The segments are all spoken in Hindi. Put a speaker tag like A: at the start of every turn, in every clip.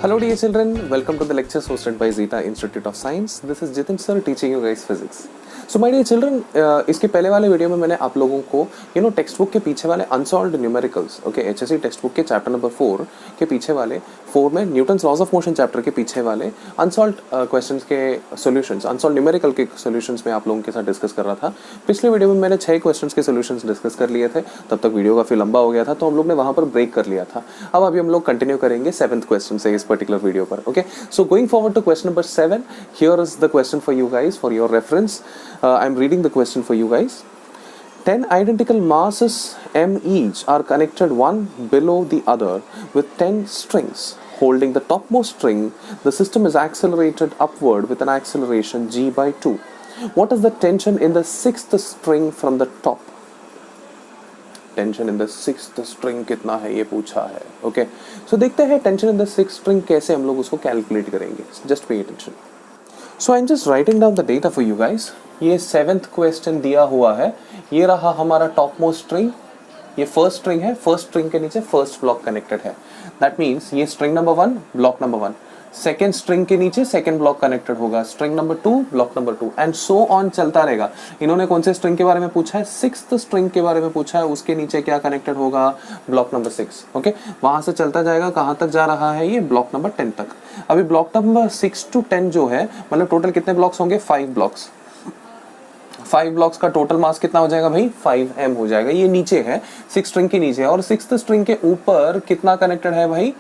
A: Hello dear children, welcome to the lectures hosted by Zeta Institute of Science. This is Jitin sir teaching you guys physics. So my dear children, इसके पहले वाले वीडियो में मैंने आप लोगों को टेक्स्ट बुक के पीछे वाले unsolved numericals HSC text book के चैप्टर नंबर 4 के पीछे वाले 4 में Newton's laws of motion chapter के पीछे वाले अनसॉल्व्ड क्वेश्चंस के सॉल्यूशंस, अनसॉल्व्ड न्यूमेरिकल के सॉल्यूशंस में आप लोगों के साथ डिस्कस कर रहा था. पिछले वीडियो में मैंने 6 क्वेश्चंस के सॉल्यूशंस डिस्कस कर लिए थे. तब तक वीडियो काफी लंबा हो गया था तो हम लोग ने वहां पर ब्रेक कर लिया था. अब अभी हम लोग कंटिन्यू करेंगे 7th क्वेश्चन से इस पर्टिकुलर वीडियो पर. Okay, so going forward to question number 7. Here is the question for you guys for your reference. I am reading the question for you guys. 10 identical masses m each are connected one below the other with 10 strings. Holding the topmost string, the system is accelerated upward with an acceleration g by 2. What is the tension in the 6th string from the top? Tension in the 6th string कितना है ये पूछा है. ओके, सो देखते हैं tension in the 6th string कैसे हम लोग उसको कैलकुलेट करेंगे. Just pay attention. So I am just writing down the data for you guys. ये 7th क्वेश्चन दिया हुआ है. ये रहा हमारा टॉप मोस्ट स्ट्रिंग. ये फर्स्ट स्ट्रिंग है. फर्स्ट स्ट्रिंग के नीचे फर्स्ट ब्लॉक कनेक्टेड है. दैट मीन्स ये string number 1 block number 1. Second string के नीचे सेकेंड ब्लॉक कनेक्टेड होगा. String number 2 block number 2 and so on चलता रहेगा. इन्होंने कौन से स्ट्रिंग के बारे में पूछा है? 6th स्ट्रिंग के बारे में पूछा है. उसके नीचे क्या कनेक्टेड होगा? Block number 6. ओके, वहां से चलता जाएगा. कहां तक जा रहा है ये? ब्लॉक नंबर 10 तक. अभी ब्लॉक नंबर 6 to 10 जो है, मतलब टोटल कितने ब्लॉक्स होंगे? 5 ब्लॉक्स. 5 ब्लॉक्स का टोटल मास कितना हो जाएगा भाई? 5m हो जाएगा. ये नीचे है, 6 स्ट्रिंग के नीचे है. और 6th स्ट्रिंग के ऊपर कितना कनेक्टेड है भाई?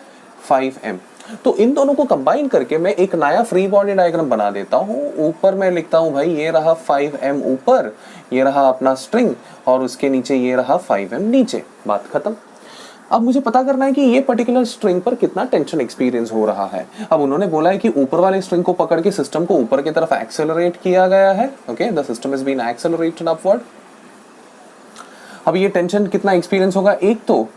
A: 5m. तो इन दोनों को कंबाइन करके मैं एक नया फ्री बॉडी डायग्राम बना देता हूँ. ऊपर मैं लिखता हूँ भाई ये रहा 5m ऊपर, ये रहा अपना स्ट्रिंग, और उसके नीचे ये रहा 5m नीचे. बात खत्म. अब मुझे पता करना है कि ये पर्टिकुलर स्ट्रिंग पर कितना टेंशन एक्सपीरियंस हो रहा है. अब उन्होंने बोला है कि ऊपर वाले स्ट्रिंग को पकड़ के सिस्टम को ऊपर की तरफ एक्सेलरेट किया गया है. Okay, the system is been accelerated upward. अब ये टेंशन कितना एक्सपीरियंस होगा? एक तो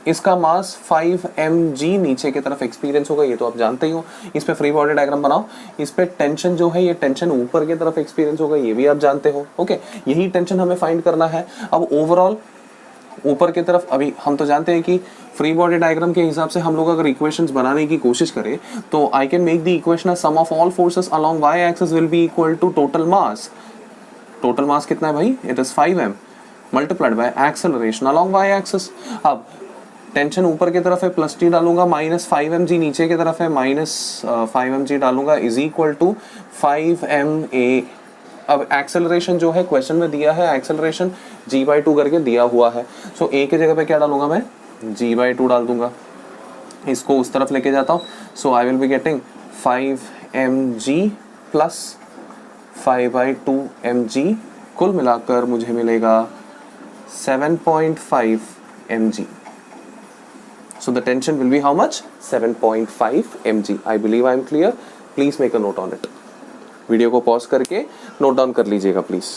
A: इसका मास 5mg नीचे की तरफ एक्सपीरियंस होगा, ये तो आप जानते ही हो. इस पे फ्री बॉडी डायग्राम बनाओ. इस पे टेंशन जो है, ये टेंशन ऊपर की तरफ एक्सपीरियंस होगा, ये भी आप जानते हो. ओके, यही टेंशन हमें फाइंड करना है. अब ओवरऑल ऊपर की तरफ अभी हम तो जानते हैं कि फ्री बॉडी डायग्राम के हिसाब से हम लोग अगर इक्वेशंस बनाने की कोशिश करें तो I can make the equation sum of all forces along y axis will be equal to total mass. Total mass कितना है भाई? It is 5m multiplied by acceleration along y axis. अब टेंशन ऊपर की तरफ है, प्लस टी डालूंगा, माइनस 5mg नीचे की तरफ है, माइनस 5mg डालूंगा, इज इक्वल टू 5ma. अब एक्सेलरेशन जो है क्वेश्चन में दिया है, एक्सेलरेशन g/2 करके दिया हुआ है. सो a के जगह पे क्या डालूंगा मैं? g/2 डाल दूंगा. इसको उस तरफ लेके जाता हूँ. So I will be getting 5mg plus 5/2mg. कुल मिलाकर मुझे मिलेगा 7.5 mg. So the tension will be how much? 7.5 mg. I believe I am clear. Please make a note on it. Video को पॉज करके नोट डाउन कर लीजिएगा प्लीज.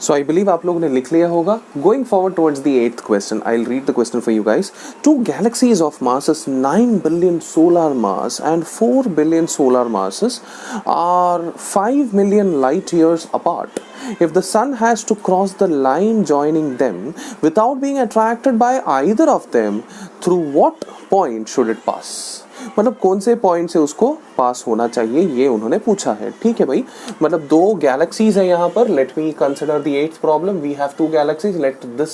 A: So I believe आप लोगों ने लिख लिया होगा. Going forward towards the 8th question, I'll read the question for you guys. Two galaxies of masses 9 billion solar mass and 4 billion solar masses are 5 million light years apart. If the sun has to cross the line joining them without being attracted by either of them, through what point should it pass? मतलब कौन से पॉइंट से उसको पास होना चाहिए, ये उन्होंने पूछा है. ठीक है भाई, मतलब 2 गैलेक्सीज है यहाँ पर. Let me consider the 8th problem. We have 2 galaxies. Let this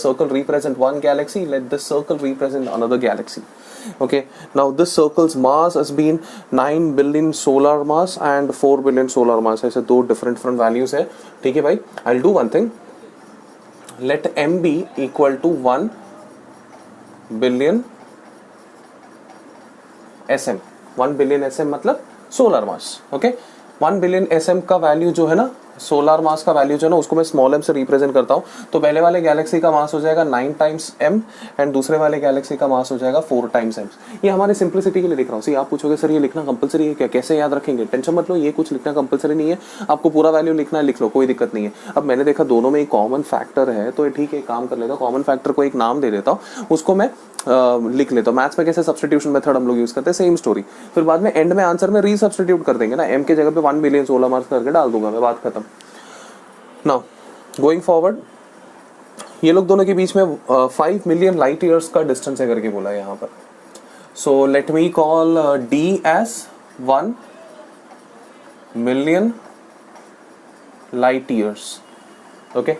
A: circle represent 1 galaxy. Let this circle represent another galaxy. Okay, now this circle's mass has been 9 billion solar mass and 4 billion solar mass. ऐसे 2 different values है. ठीक है भाई, I'll do one thing. Let m be equal to 1 billion sm. 1 billion sm मतलब सोलर मास. ओके, 1 बिलियन sm का वैल्यू जो है ना, सोलर मास का वैल्यू जो है ना, उसको मैं स्मॉल m से रिप्रेजेंट करता हूँ. तो पहले वाले गैलेक्सी का मास हो जाएगा 9 times m एंड दूसरे वाले गैलेक्सी का मास हो जाएगा 4 times m. ये हमारे सिंप्लिसिटी के लिए लिख रहा हूँ. सी आप पूछोगे सर ये लिखना कंपलसरी है क्या, कैसे याद रखेंगे? टेंशन मत लो, ये कुछ लिखना कंपलसरी नहीं है. आपको पूरा वैल्यू लिखना है, लिख लो, कोई दिक्कत नहीं है. अब मैंने देखा दोनों में एक कॉमन फैक्टर है, तो ठीक है, काम कर लेता हूँ. कॉमन फैक्टर को एक नाम दे देता हूँ, उसको मैं लिख लेता हूँ. मैथ्स में कैसे सब्स्टिट्यूशन मेथड हम लोग यूज करते हैं, सेम स्टोरी. फिर बाद में एंड में आंसर में रीसब्स्टिट्यूट कर देंगे ना. m के जगह पे 1 बिलियन 16 मार्क्स करके डाल दूंगा मैं. बात खत्म. नाउ गोइंग फॉरवर्ड, ये लोग दोनों के बीच में 5 मिलियन लाइट ईयर्स का डिस्टेंस है करके बोला है यहाँ पर. So let me call d as 1 million light years. Okay,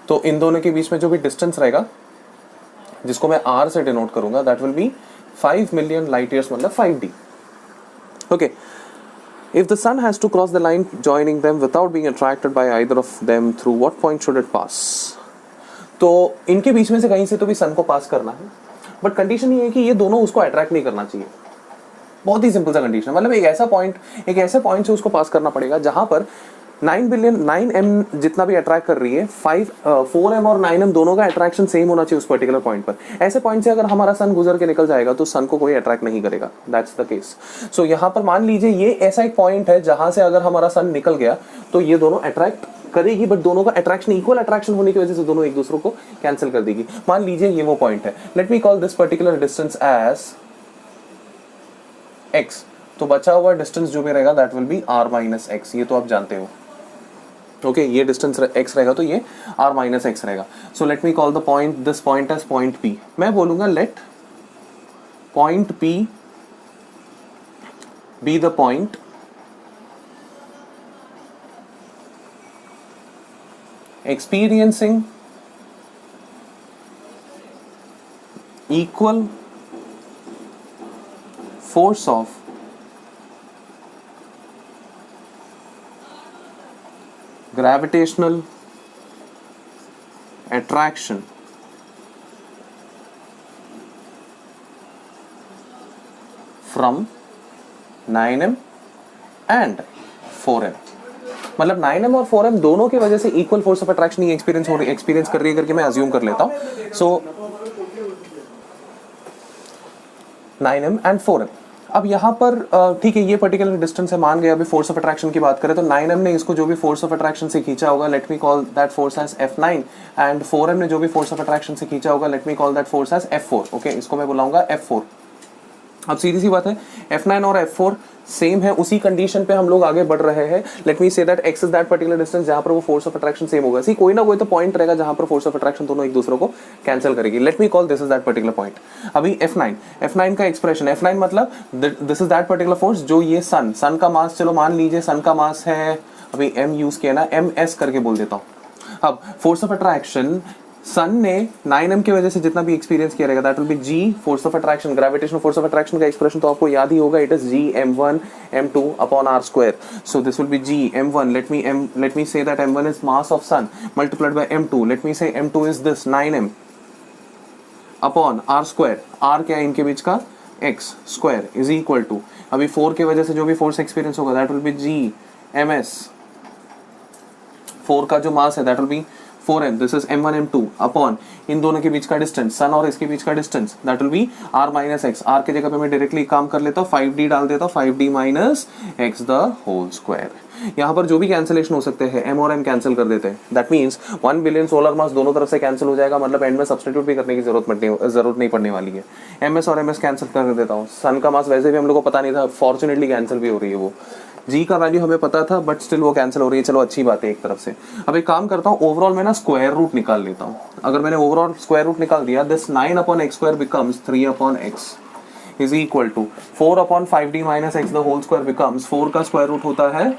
A: तो इन दोनों के बीच में जो भी डिस्टेंस रहेगा जिसको मैं आर से डिनोट करूंगा, that will be 5 million light years, मतलब 5d. Okay, if the sun has to cross the line joining them without being attracted by either of them, through what point should it pass? तो इनके बीच में से कहीं से तो भी सन को पास करना है, बट कंडीशन ये है कि ये दोनों उसको अट्रैक्ट नहीं करना चाहिए. बहुत ही सिंपल सा कंडीशन, मतलब एक ऐसे पॉइंट से उसको पास करना पड़ेगा जहां पर 9m जितना भी अट्रैक्ट कर रही है, 4m और 9m दोनों का अट्रैक्शन सेम होना चाहिए उस पर्टिकुलर पॉइंट पर. ऐसे पॉइंट से अगर हमारा सन गुजर के निकल जाएगा तो सन को कोई अट्रैक्ट नहीं करेगा. That's the case. सो यहाँ पर मान लीजिए ये ऐसा एक पॉइंट है जहां से अगर हमारा सन निकल गया तो ये दोनों अट्रैक्ट करेगी, बट दोनों का अट्रैक्शन इक्वल अट्रैक्शन होने की वजह से दोनों एक दूसरे को कैंसिल कर देगी. मान लीजिए ये वो पॉइंट है. Let me call this particular distance as x. तो बचा हुआ डिस्टेंस जो भी रहेगा that will be r minus x. ये तो आप जानते हो. ओके, ये डिस्टेंस x रहेगा तो ये r माइनस x रहेगा. So let me call the point, this point as point p. मैं बोलूंगा let point p be the point experiencing equal force of gravitational attraction from 9m and 4m. मतलब 9m और 4m दोनों की वजह से equal force of attraction he experience कर रही है करके मैं अज्यूम कर लेता हूं. सो 9m एंड 4m. अब यहाँ पर ठीक है, ये पर्टिकुलर डिस्टेंस है, मान गया. अभी फोर्स ऑफ अट्रैक्शन की बात करें तो 9m ने इसको जो भी फोर्स ऑफ अट्रैक्शन से खींचा होगा, let me call that force as F9, and 4m ने जो भी फोर्स ऑफ अट्रैक्शन से खींचा होगा, let me call that force as F4. Okay, इसको मैं बुलाऊंगा F4. अब सीधी सी बात है, F9 और F4 सेम है, उसी कंडीशन पे हम लोग आगे बढ़ रहे हैं. Late me say that x is that particular distance जहां पर वो फोर्स ऑफ अट्रैक्शन सेम होगा. सी कोई ना कोई तो पॉइंट रहेगा जहां पर फोर्स ऑफ अट्रैक्शन दोनों एक दूसरे को कैंसिल करेगी. Late me call this is that particular point. अभी F9 का एक्सप्रेशन, F9 मतलब this is that particular force जो ये सन का मास, चलो मान लीजिए सन का मास है, अभी m यूज किया ना, ms करके बोल देता हूं. अब फोर्स ऑफ अट्रैक्शन सन ने 9m की वजह से जितना भी एक्सपीरियंस किया रहेगा that will be g force of attraction. Gravitational force of attraction का एक्सप्रेशन तो आपको याद ही होगा, it is g m1 m2 upon r square. So this will be g m1, let me say that m1 is mass of sun multiplied by m2, let me say m2 is this 9m upon r square. r क्या है इनके बीच का, x square is equal to, अभी 4 की वजह से जो भी फोर्स एक्सपीरियंस होगा that will be g ms. 4 का जो मास है that will be 4m, this is m1 m2 upon इन दोनों के बीच का डिस्टेंस, सन और इसके बीच का distance, that will be r minus x. r की जगह पे मैं डायरेक्टली काम कर लेता हूँ, 5d डाल देता हूँ, 5d minus x the whole square. यहाँ पर जो भी कैंसिलेशन हो सकते हैं m और m कैंसिल कर देते हैं. दैट मीन्स 1 बिलियन सोलर मास दोनों तरफ से कैंसिल हो जाएगा, मतलब एंड में सब्स्टिट्यूट भी करने की जरूरत नहीं पड़ने वाली है. ms और ms कैंसिल कर देता हूँ. सन का मास वैसे भी हम लोग को पता नहीं था, फॉर्चुनेटली कैंसिल भी हो रही है. वो g का वैल्यू हमें पता था बट स्टिल वो कैंसिल हो रही है. चलो अच्छी बात है एक तरफ से. अब एक काम करता हूँ, ओवरऑल मैं ना स्क्वायर रूट निकाल लेता हूँ. अगर मैंने ओवरऑल स्क्वायर रूट निकाल दिया, this 9 upon x square becomes 3 upon x is equal to 4 upon 5d minus x the whole square becomes, 4 का स्क्वायर रूट होता है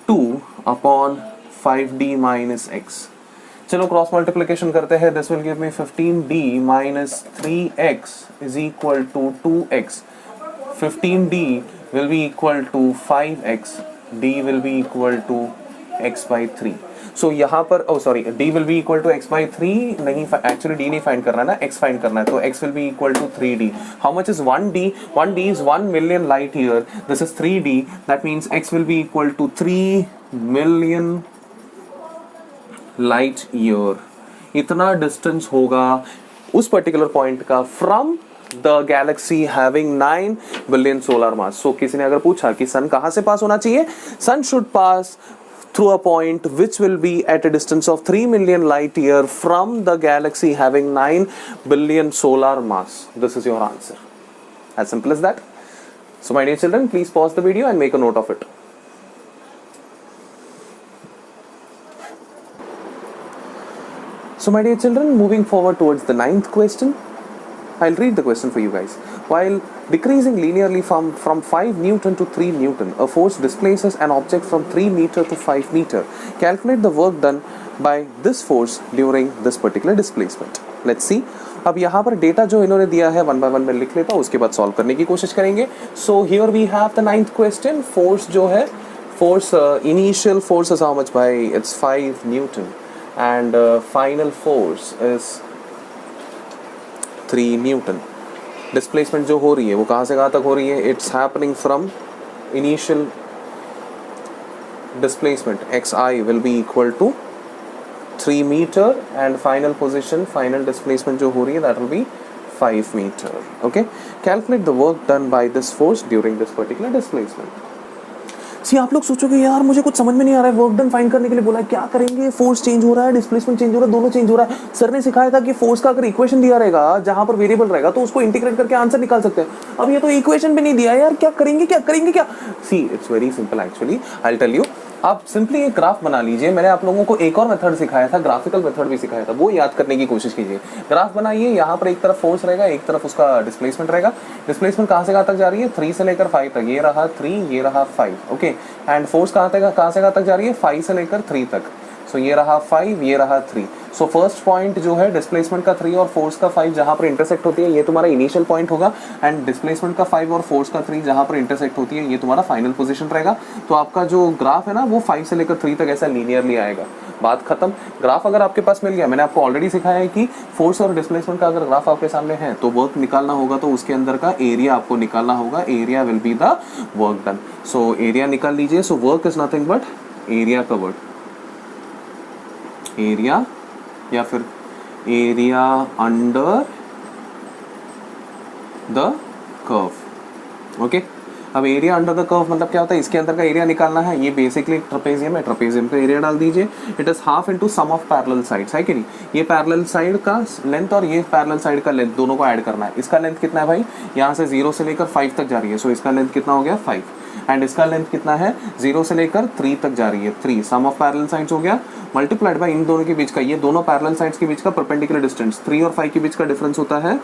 A: 2 अपॉन 5d माइनस x. चलो क्रॉस मल्टीप्लिकेशन करते हैं. This will give me 15d minus 3x is equal to 2x. 15d will be equal to 5x, d will be equal to x by 3. So यहाँ पर d will be equal to x by 3 नहीं, actually d नहीं फाइंड करना है ना, x फाइंड करना है, तो x will be equal to 3d. How much is 1d? 1d is 1 million light year. This is 3d. That means x will be equal to 3 million light year. इतना डिस्टेंस होगा उस पर्टिकुलर पॉइंट का from the galaxy having 9 billion solar mass. So किसी ने अगर पूछा कि सन कहां से पास होना चाहिए, sun should pass through a point which will be at a distance of 3 million light year from the galaxy having 9 billion solar mass. This is your answer. As simple as that. So my dear children, please pause the video and make a note of it. So my dear children, moving forward towards the 9th question, I'll read the question for you guys. While decreasing linearly from 5 Newton to 3 Newton, a force displaces an object from 3 meter to 5 meter. Calculate the work done by this force during this particular displacement. Let's see. अब यहाँ पर डेटा जो इन्होंने दिया है 1 by 1 में लिख लेता हूँ, उसके बाद सॉल्व करने की कोशिश करेंगे. So here we have the 9th question. Force जो है, force initial force is how much by? It's 5 Newton and final force is 3 Newton. Displacement जो हो रही है वो कहाँ से कहाँ तक हो रही है? It's happening from initial displacement xi will be equal to 3 metre and final position, final displacement जो हो रही है that will be 5 metre. Okay, calculate the work done by this force during this particular displacement. See आप लोग सोचोगे यार मुझे कुछ समझ में नहीं आ रहा है, वर्क डन फाइंड करने के लिए बोला है, क्या करेंगे? फोर्स चेंज हो रहा है, डिस्प्लेसमेंट चेंज हो रहा है, दोनों चेंज हो रहा है. सर ने सिखाया था कि फोर्स का अगर इक्वेशन दिया रहेगा जहां पर वेरिएबल रहेगा तो उसको इंटीग्रेट करके आंसर निकाल सकते हैं. अब ये तो इक्वेशन भी नहीं दिया यार, क्या करेंगे क्या करेंगे क्या? See it's very simple actually, I will tell you. आप सिंपली एक ग्राफ बना लीजिए. मैंने आप लोगों को एक और मेथड सिखाया था, ग्राफिकल मेथड भी सिखाया था, वो याद करने की कोशिश कीजिए. ग्राफ बनाइए, यहाँ पर एक तरफ फोर्स रहेगा, एक तरफ उसका डिस्प्लेसमेंट रहेगा. डिस्प्लेसमेंट कहाँ से कहाँ तक जा रही है? 3 से लेकर 5 तक. ये रहा 3, ये रहा 5. ओके, एंड फोर्स कहाँ से कहाँ तक जा रही है? 5 से लेकर 3 तक. सो ये रहा 5, ये रहा 3. सो फर्स्ट पॉइंट जो है डिस्प्लेसमेंट का 3 और फोर्स का 5 जहां पर इंटरसेक्ट होती है, ये तुम्हारा इनिशियल पॉइंट होगा. एंड डिस्प्लेसमेंट का 5 और फोर्स का 3 जहां पर इंटरसेक्ट होती है, ये तुम्हारा फाइनल पोजीशन रहेगा. तो आपका जो ग्राफ है ना वो 5 से लेकर 3 तक ऐसा लीनियरली आएगा. बात खत्म. ग्राफ अगर आपके पास मिल गया, मैंने आपको ऑलरेडी सिखाया है कि फोर्स और डिस्प्लेसमेंट का अगर ग्राफ आपके सामने है तो वर्क निकालना होगा, तो उसके अंदर का एरिया आपको निकालना होगा. Area will be the work done. So area निकाल लीजिए. So work is nothing but area covered, area या फिर area under the curve. Okay, अब एरिया अंडर द कर्व मतलब क्या होता है? इसके अंदर का एरिया निकालना है. ये बेसिकली ट्रेपेजियम है, ट्रेपेजियम का एरिया डाल दीजिए. It is half into sum of parallel sides, है कि नहीं? ये पैरेलल साइड का लेंथ और ये पैरेलल साइड का लेंथ दोनों को ऐड करना है. इसका लेंथ कितना है भाई? यहाँ से 0 से लेकर 5 तक जा रही है. सो इसका लेंथ कितना हो गया? 5. एंड इसका लेंथ कितना है? 0 से लेकर 3 तक जा रही है. 3 सम ऑफ पैरेलल साइड्स हो गया, मल्टीप्लाइड बाय इन दोनों के बीच का, ये दोनों पैरेलल साइड्स के बीच का परपेंडिकुलर डिस्टेंस. 3 और 5 के बीच का डिफरेंस होता है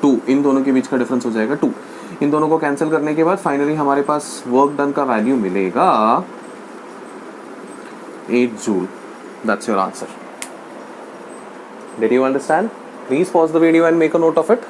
A: 2. इन दोनों के बीच का डिफरेंस हो जाएगा 2. इन दोनों को कैंसिल करने के बाद फाइनली हमारे पास वर्क डन का वैल्यू मिलेगा 8 joule. That's your answer. Did you understand? Please pause the video and make a note of it.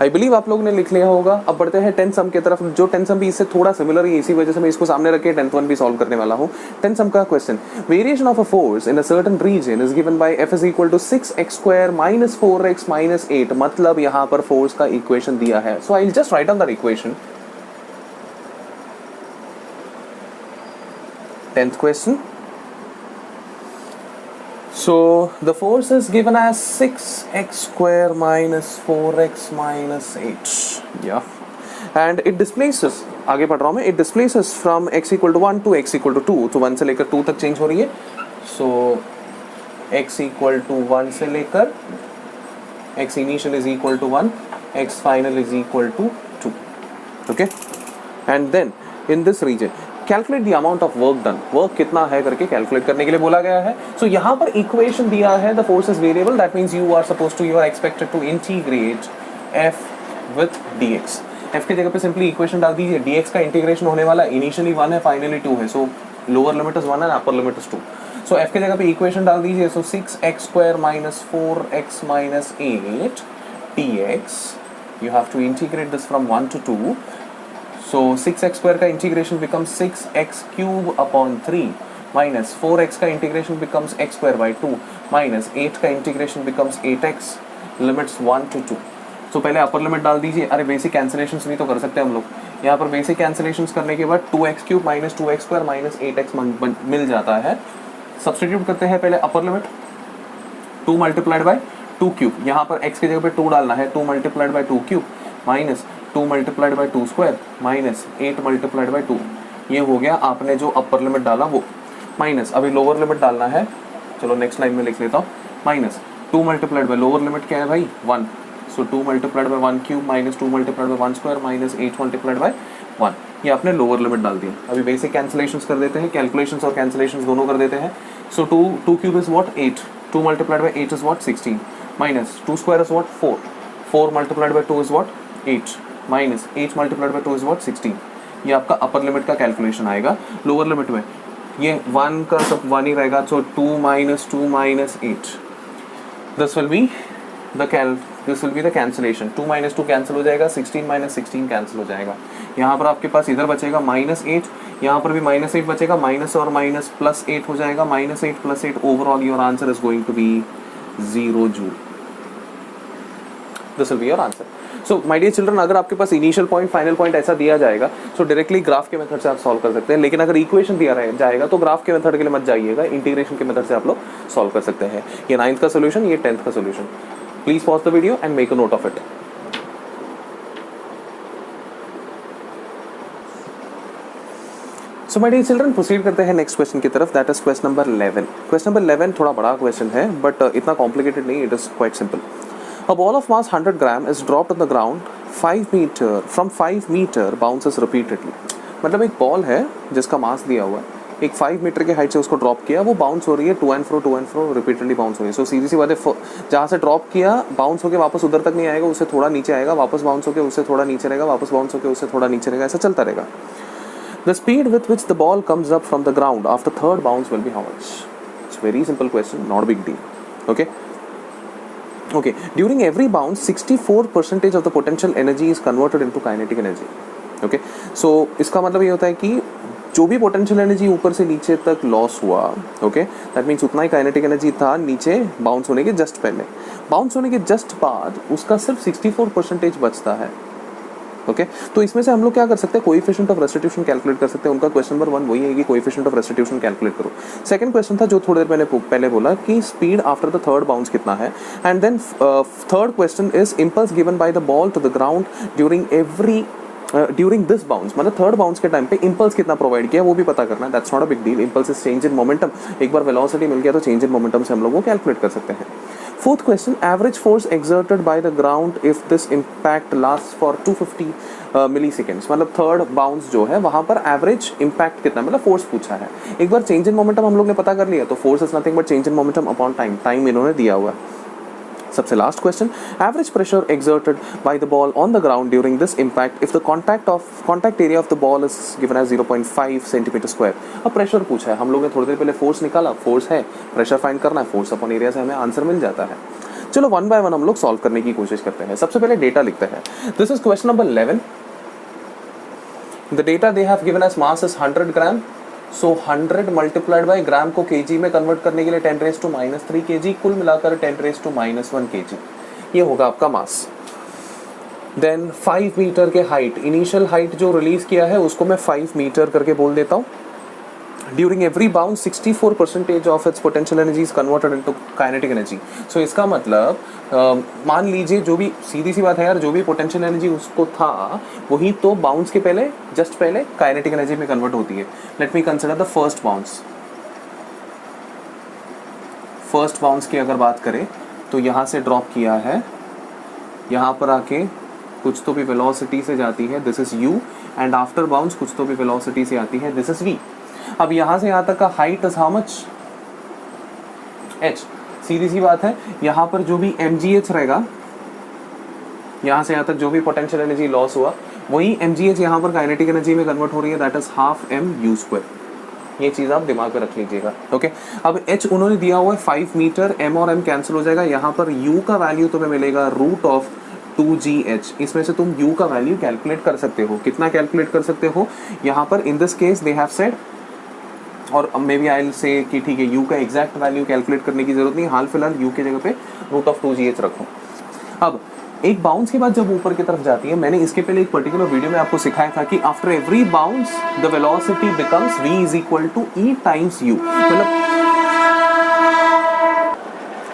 A: I believe आप लोगों ने लिख लिया होगा. अब बढ़ते हैं 10th सम की तरफ. जो 10th सम भी इससे थोड़ा सिमिलर है, इसी वजह से मैं इसको सामने रख के 10th वन भी सॉल्व करने वाला हूँ. 10th सम का question, variation of a force in a certain region is given by F is equal to 6x² minus 4x minus 8. मतलब यहाँ पर फोर्स का इक्वेशन दिया है. So I will just write down that equation. 10th question. So the force is given as 6x² minus 4x minus 8. Yeah. And it displaces, आगे पढ़ रहा हूँ मैं, it displaces from x equal to 1 to x equal to 2. तो 1 से लेकर 2 तक चेंज हो रही है. So x equal to 1 से लेकर x initial is equal to 1, x final is equal to 2. Okay. And then in this region calculate the amount of work done. Work कितना है करके कैलकुलेट करने के लिए बोला गया है. सो यहाँ पर इक्वेशन दिया है, the force is variable, that means you are suppose to, you are expected to integrate f with dx. f की जगह पे सिंपली इक्वेशन डाल दीजिए. dx का इंटीग्रेशन होने वाला इनिशियली 1 है, फाइनली 2 है. So lower limit is 1 and upper limit is 2. So f की जगह पे इक्वेशन डाल दीजिए. So 6x² minus 4x minus 8 dx. You have to integrate this from 1 to 2. So 6x² का integration becomes 6x³ upon 3 minus 4x का integration becomes x² by 2 minus 8 का integration becomes 8x. Limits 1 to 2. So पहले अपर लिमिट डाल दीजिए. अरे बेसिक कैंसिलेशंस भी तो कर सकते हैं हम लोग. यहाँ पर बेसिक कैंसिलेशंस करने के बाद 2x³ minus 2x² minus 8x मिल जाता है. सब्स्टिट्यूट करते हैं पहले अपर लिमिट 2 मल्टीप्लाइड बाय 2³. यहाँ पर x की जगह पे 2 डालना है. 2 multiplied by 2³ minus 2 multiplied by 2 square minus 8 multiplied by 2. ये हो गया आपने जो अपर लिमिट डाला वो. माइनस अभी लोअर लिमिट डालना है. चलो नेक्स्ट लाइन में लिख लेता हूँ. Minus 2 multiplied by lower limit क्या है भाई? 1 सो 2 multiplied by 1 cube minus 2 multiplied by 1 square minus 8 multiplied by 1, ये आपने लोअर लिमिट डाल दिया। अभी बेसिक कैंसिलेशंस कर देते हैं, कैलकुलेशंस और कैंसिलेशंस दोनों कर देते हैं। सो 2 cube is what 8, 2 multiplied by 8 is what 16 minus 2 square is what 4, 4 multiplied by 2 is what 8 minus 8 multiplied by 2 is what 16। ये आपका अपर लिमिट का कैलकुलेशन आएगा। लोअर लिमिट में ये 1 का सब 1 ही रहेगा, सो 2 minus 8, this will be the cancellation. 2 minus 2 cancel हो जाएगा, 16 माइनस 16 कैंसिल हो जाएगा। यहाँ पर आपके पास इधर बचेगा -8, यहाँ पर भी -8 बचेगा, माइनस और माइनस +8 हो जाएगा, -8 + 8, overall your answer is going to be 0 joule. This will be your answer. So my dear children, अगर आपके पास इनिशियल पॉइंट फाइनल पॉइंट ऐसा दिया जाएगा सो डायरेक्टली ग्राफ के मेथड से आप सॉल्व कर सकते हैं, लेकिन अगर इक्वेशन दिया जाएगा तो ग्राफ के मेथड के लिए मत जाइएगा, इंटीग्रेशन के मेथड से आप लोग सॉल्व कर सकते हैं। ये 9th का सोल्यूशन, ये 10th का solution. Please pause the video and make a note of it. So my dear children, proceed करते हैं नेक्स्ट क्वेश्चन की तरफ, that is question number 11। Question number 11 थोड़ा बड़ा क्वेश्चन है बट इतना कॉम्प्लिकेटेड नहीं, it is quite simple. A ball of mass 100 gram is dropped on the ground 5 meter from 5 meter bounces repeatedly। मतलब एक बॉल है जिसका मास दिया हुआ है, एक 5 मीटर के हाइट से उसको ड्रॉप किया, वो बाउंस हो रही है to and fro repeatedly bounce हो रही है। सो सीधी सी बात है, जहाँ से ड्रॉप किया बाउंस होकर वापस उधर तक नहीं आएगा, उससे थोड़ा नीचे आएगा, वापस बाउंस होकर उससे थोड़ा नीचे रहेगा, वापस बाउंस होकर उससे थोड़ा नीचे रहेगा, ऐसा चलता रहेगा। The speed with which the ball comes up from the ground after third bounce will be how much? It's very simple question, not a big deal. Okay, during every bounce 64% of the potential energy is converted into kinetic energy। okay, so इसका मतलब ये होता है कि जो भी पोटेंशियल एनर्जी ऊपर से नीचे तक लॉस हुआ, ओके, दैट मीन्स उतना ही काइनेटिक एनर्जी था नीचे बाउंस होने के जस्ट पहले। बाउंस होने के जस्ट बाद उसका सिर्फ 64% बचता है। ओके, तो इसमें से हम लोग क्या कर सकते हैं, कोएफिशिएंट ऑफ रेस्टिट्यूशन कैलकुलेट कर सकते हैं। उनका क्वेश्चन नंबर 1 वही है कि कोएफिशिएंट ऑफ रेस्टिट्यूशन कैलकुलेट करो। सेकंड क्वेश्चन था जो थोड़ी देर मैंने पहले बोला कि speed after the third bounce कितना है, and then third question is impulse given by the ball to the ground during this bounce, मतलब थर्ड बाउंस के टाइम पे इंपल्स कितना प्रोवाइड किया वो भी पता करना है। That's not a big deal, impulse is change in momentum. एक बार वेलोसिटी मिल गया तो चेंज इन मोमेंटम से हम लोग वो कैलकुलेट कर सकते हैं। Fourth question, average force exerted by the ground if this impact last for 250 milliseconds, मतलब थर्ड बाउंस जो है वहां पर एवरेज इम्पैक्ट कितना, मतलब फोर्स पूछा है। एक बार चेंज इन मोमेंटम हम लोग ने पता कर लिया तो force is nothing but change in momentum upon time, time इन्होंने दिया हुआ है। सबसे last question, average pressure exerted by the ball on the ground during this impact if the contact area of the ball is given as 0.5 centimetre square. अब प्रेशर पूछा है, हम लोग ने थोड़ी देर पहले फोर्स निकाला, फोर्स है, प्रेशर फाइंड करना है, फोर्स अपॉन एरिया से हमें आंसर मिल जाता है। चलो 1 बाय 1 हम लोग सॉल्व करने की कोशिश करते हैं। सबसे पहले डेटा लिखते हैं। This is question number 11। The data they have given as mass is 100 gram, so 100 multiplied by gram को केजी में कन्वर्ट करने के लिए 10⁻³ kg, कुल मिलाकर 10⁻⁻1 kg, ये होगा आपका मास। देन 5 मीटर के हाइट, इनिशियल हाइट जो रिलीज किया है उसको मैं 5 मीटर करके बोल देता हूँ। During every bounce 64% of its potential energy is converted into kinetic energy. So इसका मतलब मान लीजिए जो भी, सीधी सी बात है यार, जो भी पोटेंशियल एनर्जी उसको था वही तो बाउंस के पहले, जस्ट पहले काइनेटिक एनर्जी में कन्वर्ट होती है। Let me consider the first bounce. First bounce की अगर बात करें तो यहाँ से ड्रॉप किया है, यहाँ पर आके कुछ तो भी वेलोसिटी से जाती है, this is u, and after bounce कुछ तो भी वेलोसिटी से आती है, दिस इज v। अब यहाँ से यहाँ तक का height is how much, h। सीधी सी बात है, यहाँ पर जो भी mgh रहेगा, यहाँ से यहाँ तक जो भी पोटेंशियल एनर्जी लॉस हुआ वही mgh यहाँ पर काइनेटिक एनर्जी में कन्वर्ट हो रही है, दैट इज ½ mu²। ये चीज़ आप दिमाग में रख लीजिएगा। ओके, अब h उन्होंने दिया हुआ है 5 मीटर, m और m कैंसिल हो जाएगा, यहाँ पर u का वैल्यू तुम्हें मिलेगा √2gh। इसमें से तुम u का वैल्यू कैलकुलेट कर सकते हो। कितना कैलकुलेट कर सकते हो, यहाँ पर इन this case they have said, और may B I will say कि ठीक है u का एग्जैक्ट वैल्यू कैलकुलेट करने की जरूरत नहीं, हाल फिलहाल u की जगह पे √2gh रखो। अब एक बाउंस के बाद जब ऊपर की तरफ जाती है, मैंने इसके पहले एक पर्टिकुलर वीडियो में आपको सिखाया था कि after every bounce the velocity becomes v is equal to e times u। मतलब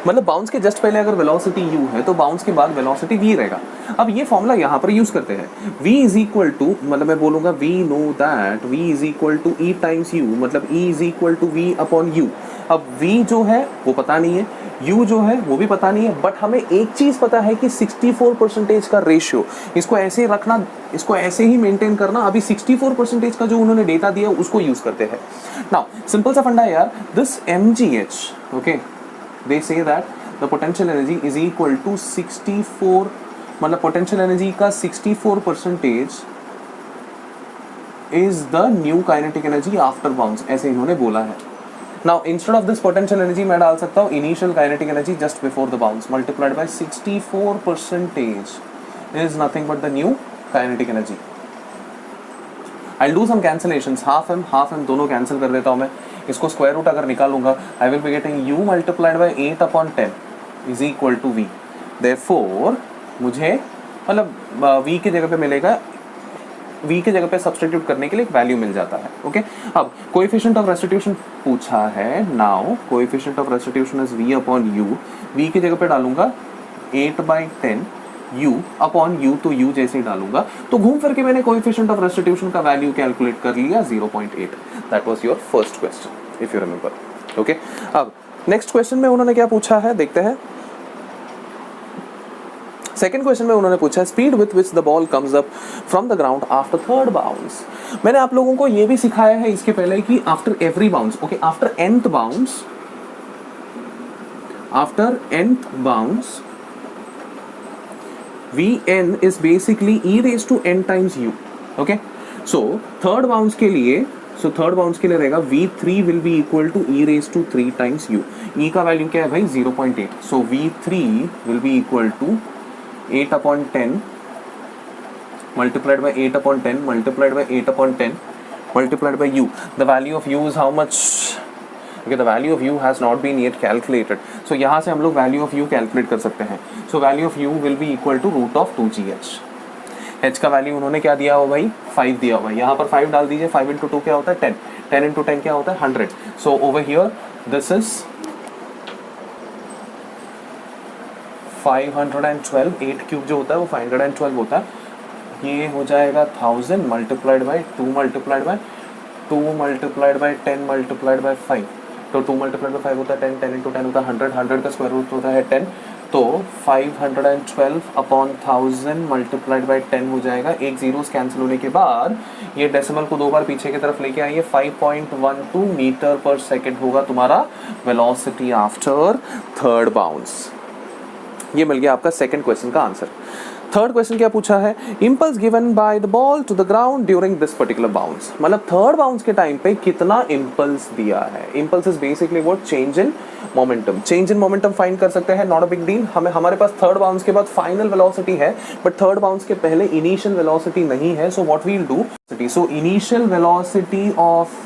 A: मतलब बाउंस के जस्ट पहले अगर वेलोसिटी u है तो बाउंस के बाद वेलोसिटी v रहेगा। अब ये फॉर्मूला यहाँ पर यूज करते हैं, v इज इक्वल टू, मतलब मैं बोलूंगा we know that v is equal to e times u, मतलब e is equal to v upon u। अब v जो है वो पता नहीं है, u जो है वो भी पता नहीं है, बट हमें एक चीज पता है कि 64% का रेशियो, इसको ऐसे ही रखना, इसको ऐसे ही मेंटेन करना। अभी 64% का जो उन्होंने डेटा दिया उसको यूज करते हैं। नाउ सिंपल सा फंडा है यार, this mgh, okay, they say that the potential energy is equal to 64, मतलब potential energy का 64% is the new kinetic energy after bounce, ऐसे इन्होंने बोला है। Now instead of this potential energy मैं डाल सकता हूँ initial kinetic energy just before the bounce multiplied by 64% is nothing but the new kinetic energy. I'll do some cancellations, half m दोनों कैंसिल कर देता हूँ मैं। इसको स्क्वायर रूट अगर निकालूंगा I will be getting u multiplied by 8 upon 10 is equal to v। Therefore मुझे मतलब v की जगह पे मिलेगा, v की जगह पे सब्स्टिट्यूट करने के लिए एक वैल्यू मिल जाता है। ओके, अब कोएफिशिएंट ऑफ रेस्टिट्यूशन पूछा है। Now coefficient of restitution is v upon u, v की जगह पे डालूंगा 8/10 u अपॉन u, तो u जैसे ही डालूंगा तो घूम फिर के मैंने कोएफिशिएंट ऑफ रेस्टिट्यूशन का वैल्यू कैलकुलेट कर लिया 0.8। That was your first question if you remember. Okay, अब नेक्स्ट क्वेश्चन में उन्होंने क्या पूछा है देखते हैं। सेकेंड क्वेश्चन में उन्होंने पूछा है speed with which the ball comes up from the ground after third bounce. मैंने आप लोगों को ये भी सिखाया है इसके पहले कि after every bounce, okay, after nth bounce, after nth bounce Vn is basically e raised to n times u. Okay, so third bounce के लिए, रहेगा V3 will be equal to e raised to 3 times u. E का वैल्यू क्या है भाई 0.8, so V3 will be equal to 8/10 multiplied by 8/10 multiplied by 8/10 multiplied by u. The value of u is how much? Okay, the value of u has not been yet calculated. So यहाँ से हम लोग value of u calculate कर सकते हैं। So value of u will be equal to root of 2gh. h का वैल्यू उन्होंने क्या दिया हुआ भाई 5 दिया हुआ है, यहाँ पर 5 डाल दीजिए। 5 into 2 क्या होता है 10, 10 into 10 क्या होता है 100। So over here this is 512, 8 cube जो होता है वो 512 होता है। ये हो जाएगा 1000 multiplied by 2 multiplied by 2 multiplied by 10 multiplied by 5, तो 2 multiplied by 5 होता है 10, 10 into 10 होता है 100, 100 का स्क्वायर रूट होता है 10, तो 512 अपॉन 1000 मल्टीप्लाइड बाई 10 हो जाएगा। एक जीरोस कैंसिल होने के बाद ये डेसिमल को 2 बार पीछे की तरफ लेके आइए, 5.12 मीटर पर सेकेंड होगा तुम्हारा वेलोसिटी आफ्टर थर्ड बाउंस। ये मिल गया आपका सेकंड क्वेश्चन का आंसर। थर्ड क्वेश्चन क्या पूछा है, impulse given by the ball to the ground during this particular bounce, मतलब थर्ड बाउंस के टाइम पे कितना इंपल्स दिया है। Impulse is basically what, change in momentum. Change in momentum find कर सकते हैं, नॉट अ बिग डील। हमारे पास थर्ड बाउंस के बाद फाइनल वेलोसिटी है, बट थर्ड बाउंस के पहले इनिशियल वेलोसिटी नहीं है। So what we will do, so initial velocity of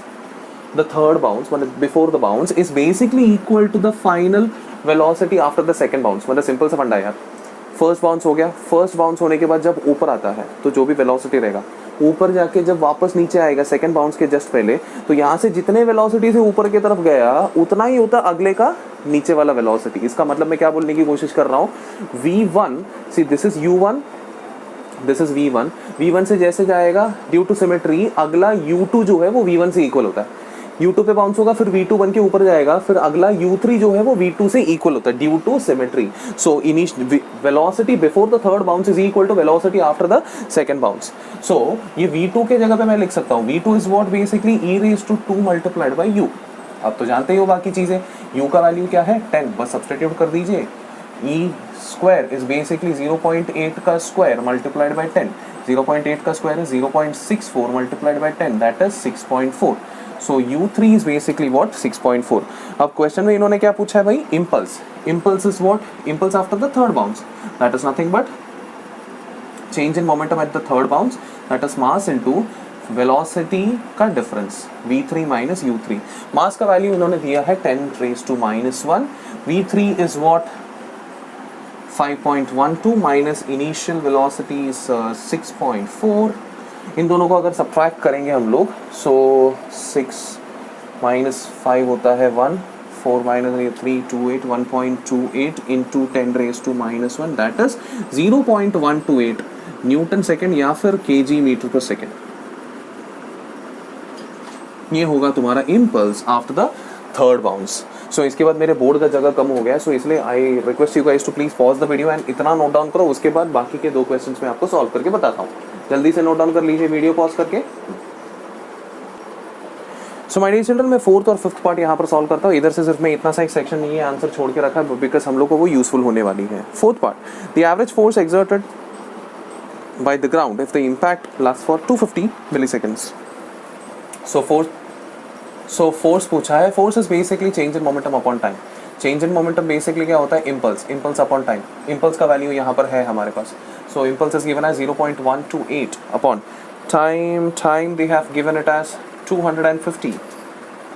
A: the third bounce, मतलब before the bounce is basically equal to the final velocity after the second bounce। मतलब सिंपल सा फंडा है यार, फर्स्ट बाउंस हो गया, फर्स्ट बाउंस होने के बाद जब ऊपर आता है तो जो भी वेलोसिटी रहेगा, ऊपर जाके जब वापस नीचे आएगा सेकंड बाउंस के जस्ट पहले, तो यहाँ से जितने वेलोसिटी से ऊपर की तरफ गया उतना ही होता अगले का नीचे वाला वेलोसिटी। इसका मतलब मैं क्या बोलने की कोशिश कर रहा हूँ, v1, see this is u1, this is v1, v1 से जैसे जाएगा ड्यू टू सिमेट्री अगला u2 जो है वो v1 से इक्वल होता है। u2 पे बाउंस होगा, फिर v2 बन के ऊपर जाएगा, फिर अगला u3 जो है वो v2 से इक्वल होता है due to symmetry. So velocity before the third bounce is equal to velocity after the second bounce. So ये v2 के जगह पे मैं लिख सकता हूँ, v2 is what basically e raised to 2 multiplied by u। अब तो जानते ही हो बाकी चीजें, u का वैल्यू क्या है 10, बस सब्स्टिट्यूट कर दीजिए। e स्क्वायर इज बेसिकली 0.8 का स्क्वायर मल्टीप्लाइड बाय 10, 0.8 का square is 0.64 multiplied by 10, that is 6.4। So u3 is basically what, 6.4। अब क्वेश्चन में इन्होंने क्या पूछा है भाई, impulse। Impulse is what? Impulse after the third bounce, that is nothing but change in momentum at the third bounce, that is mass into velocity का difference, v3 minus u3। mass का वैल्यू इन्होंने दिया है 10 raised to -1, v3 is what 5.12 minus initial velocity is 6.4। इन दोनों को अगर सब्ट्रैक्ट करेंगे हम लोग, सो 6 - 5 होता है 1, 4 minus 328 1.28 into 10 raised to minus 1 that is 0.128 newton second या फिर केजी मीटर पर सेकेंड। ये होगा तुम्हारा impulse after the third bounce. So इसके बाद मेरे बोर्ड का जगह कम हो गया है, सो इसलिए I request you guys to please pause the video and इतना नोट डाउन करो, उसके बाद बाकी के 2 क्वेश्चंस मैं आपको सॉल्व करके बताता हूँ। जल्दी से नोट डाउन कर लीजिए वीडियो पॉज करके। सो माय डियर चिल्ड्रन, मैं 4th और 5th पार्ट यहाँ पर सॉल्व करता हूँ। इधर से सिर्फ मैं इतना सा एक सेक्शन नहीं है आंसर छोड़ के रखा है बिकॉज हम लोग को वो यूजफुल होने वाली है। 4th part, the average force exerted by the ground if the impact lasts for 250 milliseconds. So force पूछा है। force is basically change in momentum upon time. change in momentum basically क्या होता है? impulse upon time. impulse का वैल्यू यहाँ पर है हमारे पास। so impulse is given as 0.128 upon time they have given it as 250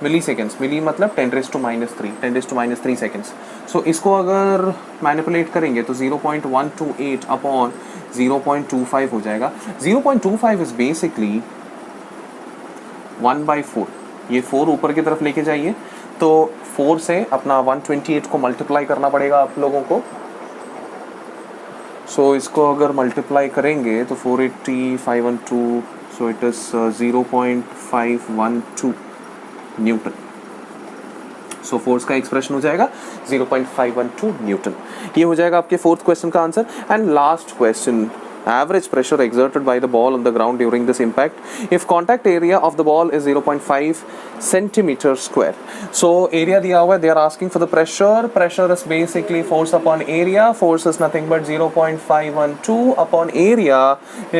A: milliseconds. मिली मतलब 10 raised to minus 3 seconds. so इसको अगर मैनिपुलेट करेंगे तो 0.128 अपॉन 0.25 हो जाएगा। 0.25 इज बेसिकली 1/4। ये 4 ऊपर की तरफ लेके जाइए तो 4 से अपना 128 को मल्टीप्लाई करना पड़ेगा आप लोगों को। सो इसको अगर मल्टीप्लाई करेंगे तो 480 512 so it is 0.512 Newton. So force का एक्सप्रेशन हो जाएगा 0.512 न्यूटन। ये हो जाएगा आपके 4th क्वेश्चन का answer. And last question, average pressure exerted by the ball on the ground during this impact if contact area of the ball is 0.5 centimeter square. So area दिया हुआ है, they are asking for the pressure is basically force upon area, force is nothing but 0.512 upon area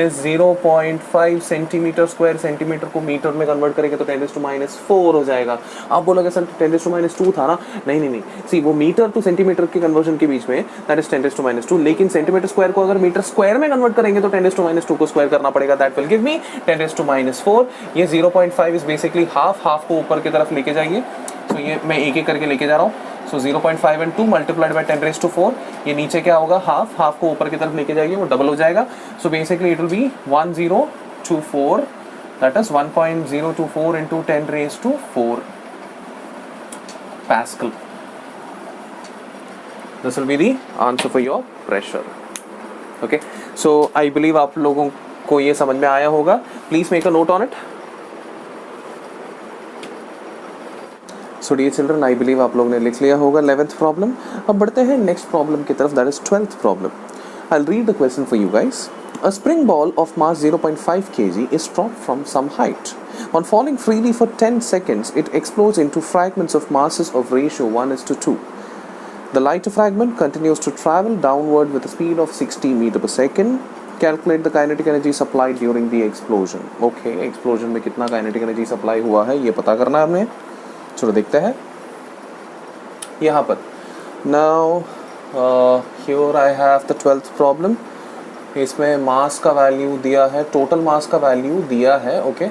A: is 0.5 centimeter square। Centimetre को मीटर में कन्वर्ट करेंगे तो 10⁻⁴ हो जाएगा। आप बोलोगे सर 10⁻² था ना? नहीं सी वो मीटर टू सेंटीमीटर के कन्वर्जन के बीच में दैट इज 10⁻², लेकिन सेंटीमीटर स्क्वायर को अगर मीटर स्क्वायर में कन्वर्ट करेंगे तो 10⁻² को स्क्वायर करना पड़ेगा, दैट विल गिव मी 10⁻⁴। ये 0.5 इज बेसिकली हाफ को ऊपर की तरफ लेके जाइए। तो ये मैं एक करके लेके जा रहा हूँ। सो 0.5 and 2 मल्टीप्लाइड बाय 10⁻⁴, ये नीचे क्या होगा? हाफ को ऊपर की तरफ लेके जाइए, वो डबल हो जाएगा। So basically it will be 1024 that is 1.024 into 10⁻⁴ Pascal. This will be the answer for your pressure. Okay, so I believe आप लोगों को ये समझ में आया होगा। Please make a note on it. So dear children, I believe आप लोगों ने लिख लिया होगा 11th problem। अब बढ़ते हैं next problem की तरफ, that is 12th problem. I'll read the question for you guys. A spring ball of mass 0.5 kg is dropped from some height. On falling freely for 10 seconds, it explodes into fragments of masses of ratio 1:2. The lighter fragment continues to travel downward with a speed of 60 meters per second. Calculate the kinetic energy supplied during the explosion. Okay, explosion में कितना kinetic energy supply हुआ है ये पता करना है हमें। चलो देखते हैं यहाँ पर। Now here I have the 12th problem. इसमें मास का वैल्यू दिया है, टोटल मास का वैल्यू दिया है। ओके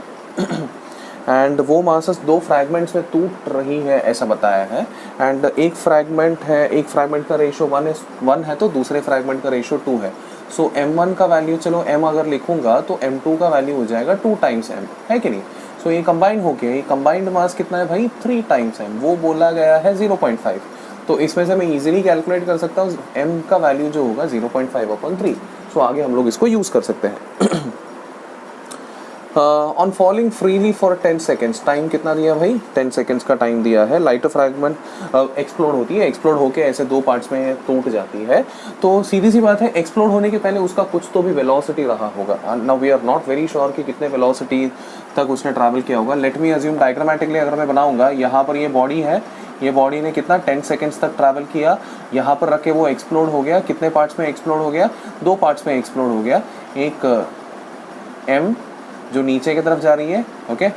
A: एंड वो मासेस 2 फ्रैगमेंट्स में टूट रही है ऐसा बताया है। एंड एक फ्रैगमेंट का रेशियो 1 है तो दूसरे फ्रैगमेंट का रेशियो 2 है। सो m1 का वैल्यू, चलो m अगर लिखूंगा तो m2 का वैल्यू हो जाएगा 2 टाइम्स m, है कि नहीं? सो ये कंबाइन हो गया, ये कंबाइंड मास कितना है भाई? 3 टाइम्स m, वो बोला गया है 0.5। तो इसमें से मैं इजीली कैलकुलेट कर सकता हूँ m का वैल्यू जो होगा 0.5/3। सो आगे हम लोग इसको यूज कर सकते हैं। On falling freely for 10 seconds, time कितना दिया भाई? 10 सेकेंड्स का टाइम दिया है। लाइटर फ्रैगमेंट एक्सप्लोड होती है, एक्सप्लोड होके ऐसे 2 पार्ट्स में टूट जाती है। तो सीधी सी बात है, एक्सप्लोड होने के पहले उसका कुछ तो भी वेलोसिटी रहा होगा। Now we are not very sure कि कितने वेलोसिटी तक उसने ट्रैवल किया होगा। लेट मी अज्यूम डायग्रामेटिकली अगर मैं बनाऊंगा, यहाँ पर ये बॉडी है, ये बॉडी ने कितना 10 सेकेंड्स तक ट्रैवल किया, यहाँ पर रख के वो एक्सप्लोड हो गया। कितने पार्ट्स में एक्सप्लोड हो गया? 2 पार्ट्स में एक्सप्लोड हो गया। एक m जो नीचे की तरफ जा रही है, ओके,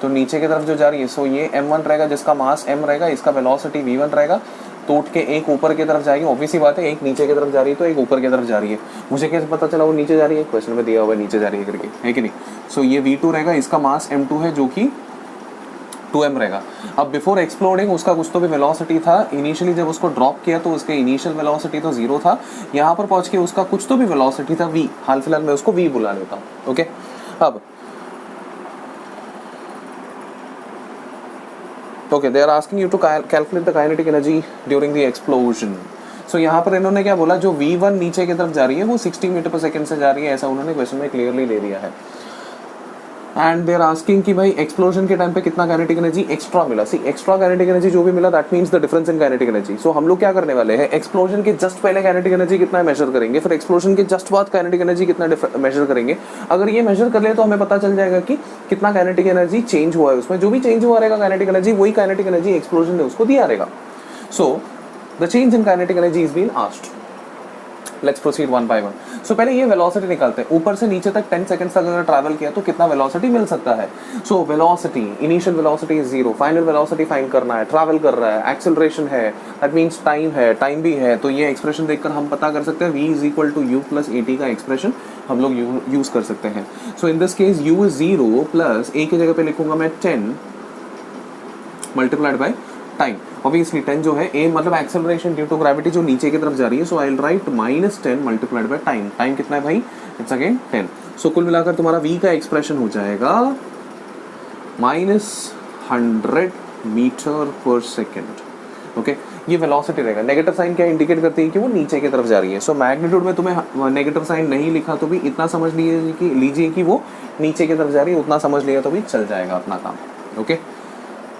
A: तो नीचे की तरफ जो जा रही है, सो ये m1 रहेगा जिसका मास m रहेगा, इसका वेलोसिटी v1 रहेगा। टूट के एक ऊपर की तरफ जाएगी, ऑब्वियसली बात है, एक नीचे की तरफ जा रही है तो एक ऊपर की तरफ जा रही है। मुझे कैसे पता चला वो नीचे जा रही है? क्वेश्चन में दिया हुआ है नीचे जा रही है करके, है कि नहीं? सो ये v2 रहेगा, इसका मास m2 है जो कि 2m रहेगा। अब बिफोर एक्सप्लोडिंग उसका कुछ तो भी वेलोसिटी था। इनिशियली जब उसको ड्रॉप किया तो उसके इनिशियल वेलोसिटी तो 0 था। यहाँ पर पहुँच के उसका कुछ तो भी वेलोसिटी था v, हाल फिलहाल मैं उसको v बुला लेता हूँ। ओके, अब okay, they are asking you to calculate the kinetic energy during the explosion. So यहाँ पर इन्होंने क्या बोला, जो V1 नीचे की तरफ जा रही है वो 60 मीटर पर सेकंड से जा रही है, ऐसा उन्होंने क्वेश्चन में क्लियरली ले दिया है। एंड दे आर आस्किंग कि भाई एक्सप्लोजन के टाइम पे कितना काइनेटिक एनर्जी एक्स्ट्रा मिला। सी एक्स्ट्रा काइनेटिक एनर्जी जो भी मिला that means the difference in kinetic energy. So हम लोग क्या करने वाले हैं, एक्सप्लोजन के जस्ट पहले काइनेटिक एनर्जी कितना है मेजर करेंगे, फिर एक्सप्लोजन के जस्ट बाद काइनेटिक एनर्जी कितना मेजर करेंगे। अगर ये मेजर कर ले तो हमें पता चल जाएगा कि कितना काइनेटिक एनर्जी चेंज हुआ है उसमें। जो भी चेंज हुआ रहेगा काइनेटिक एनर्जी, वही काइनेटिक एनर्जी एक्सप्लोजन ने उसको दिया रहेगा। So the change in kinetic energy is been asked. Let's proceed one by one. So पहले ये वेलोसिटी निकालते हैं, ऊपर से नीचे तक 10 सेकंड्स तक अगर ट्रैवल किया तो कितना वेलोसिटी मिल सकता है। So velocity, initial velocity is 0, final velocity find करना है, ट्रैवल कर रहा है, एक्सेलरेशन है, दैट मींस टाइम है, टाइम भी है। तो ये एक्सप्रेशन देखकर हम पता कर सकते हैं v is equal to u plus at का एक्सप्रेशन हम लोग यूज कर सकते हैं। So in this case u is 0 plus a की जगह पे लिखूंगा मैं 10 मल्टीप्लाइड बाय टाइम। ऑब्वियसली 10 जो है a मतलब एक्सेलरेशन ड्यू टू ग्रेविटी जो नीचे की तरफ जा रही है। So I will write -10 multiplied by time. Time कितना है भाई, इट्स अगेन 10। सो कुल मिलाकर तुम्हारा v का एक्सप्रेशन हो जाएगा -100 मीटर पर सेकेंड। ओके, ये वेलोसिटी रहेगा। नेगेटिव साइन क्या इंडिकेट करती है कि वो नीचे की तरफ जा रही है। सो मैग्नीट्यूड में तुम्हें नेगेटिव साइन नहीं लिखा तो भी इतना समझ लीजिए कि वो नीचे की तरफ जा रही है, उतना समझ लिया तो भी चल जाएगा अपना काम। ओके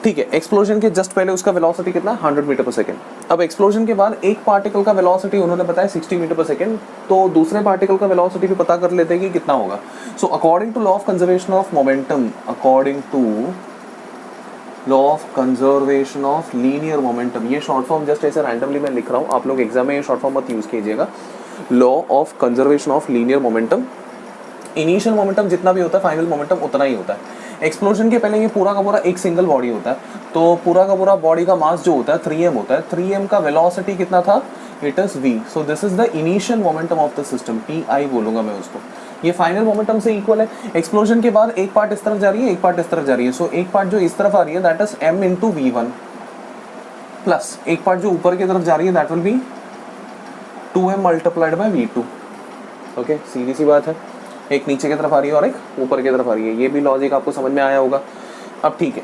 A: ठीक है। एक्सप्लोजन के जस्ट पहले उसका वेलोसिटी कितना, 100 मीटर पर सेकंड। अब एक्सप्लोजन के बाद एक पार्टिकल का वेलोसिटी उन्होंने बताया 60 मीटर पर सेकंड, तो दूसरे पार्टिकल का वेलोसिटी भी पता कर लेते हैं कि कितना होगा। So according to law of conservation of momentum, according to law of conservation of linear momentum, ये शॉर्ट फॉर्म जस्ट ऐसे रैंडमली मैं लिख रहा हूँ, आप लोग एग्जाम में ये शॉर्ट फॉर्म मत यूज कीजिएगा। Law of conservation of linear momentum, initial momentum जितना भी होता है फाइनल मोमेंटम उतना ही होता है। एक्सप्लोजन के पहले ये पूरा का पूरा एक सिंगल बॉडी होता है, तो पूरा का पूरा बॉडी का मास जो होता है 3m होता है। 3m का वेलोसिटी कितना था, it is v। So this is the initial momentum of the system, pi बोलूंगा मैं उसको। ये फाइनल मोमेंटम से इक्वल है। एक्सप्लोजन के बाद एक पार्ट इस तरफ जा रही है, एक पार्ट इस तरफ जा रही है। सो एक पार्ट जो इस तरफ आ रही है that is m into v1 plus एक पार्ट जो ऊपर की तरफ जा रही है that will be 2m multiplied by v2। Okay, सीधी सी बात है। एक नीचे की तरफ आ रही है और एक ऊपर की तरफ आ रही है, ये भी लॉजिक आपको समझ में आया होगा। अब ठीक है